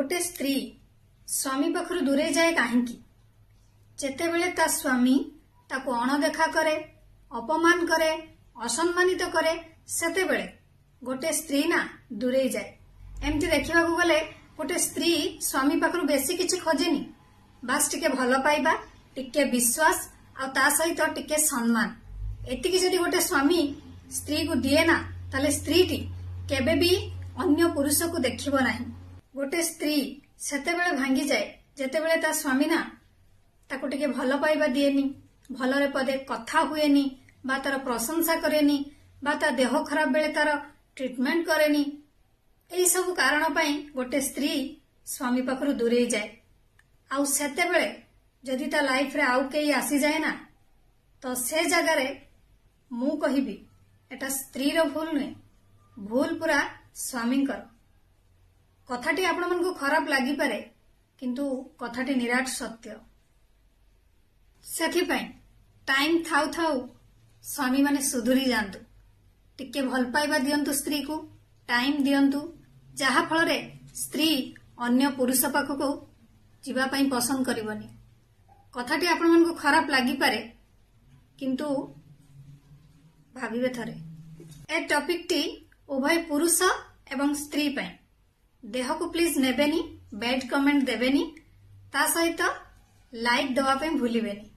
गोटे स्त्री स्वामी पाखरु दूरे जाए कहीं जेतेबेले ता स्वामी ताको अणदेखा करे, अपमान करे, असम्मानित करे, सेतेबेले गोटे स्त्री ना दूरे जाए। एमती देखा गले गोटे स्त्री स्वामी पाखरु बेसी किछि खोजेनी, बास टिके भल पाइबा, टिके विश्वास आ ता सहित टिके सम्मान एतिकी जदि गोटे स्वामी स्त्री को दिए ना ताले स्त्रीटी केबे भी अन्य पुरुष को देखिबो नाही। गोटे स्त्री सेतेबेले भांगी जाए जेतेबेले ता स्वामी ना ताको टिके भल पाइबा दिएनी, भलरे पदे कथा हुएनी बा तार प्रशंसा करेनी बा ता देह खराब बेले तार ट्रीटमेंट करेनी। एई सब कारण पई गोटे स्त्री स्वामी पाखरु दूरे जाए। आउ सेतेबेले जदि ता लाइफ रे आउ केई आसी जाए ना तो से जगह रे मु कहिबी एटा स्त्री रो भूल नुहे, भूल पूरा स्वामींकर। कथाटी आपण मन को खराब लागि पारे किंतु कथाटी निराट सत्य। सेथि पई टाइम थाउ थाउ स्वामी माने सुधुरी जांतु, टिके भल पाइबा दियंतु, स्त्री को टाइम दियंतु, जहा फल रे स्त्री अन्य पुरुष पाखको जीवा पई पसंद करिवनी। कथाटी आपण मन को खराब लागि पारे किंतु भाविबे थरे। ए टॉपिक टी उभय पुरुष एवं स्त्री पई। देह को प्लीज नेबेनी, बैड कमेंट देबेनी, ता सहित लाइक दवा पे भूलिबेनी।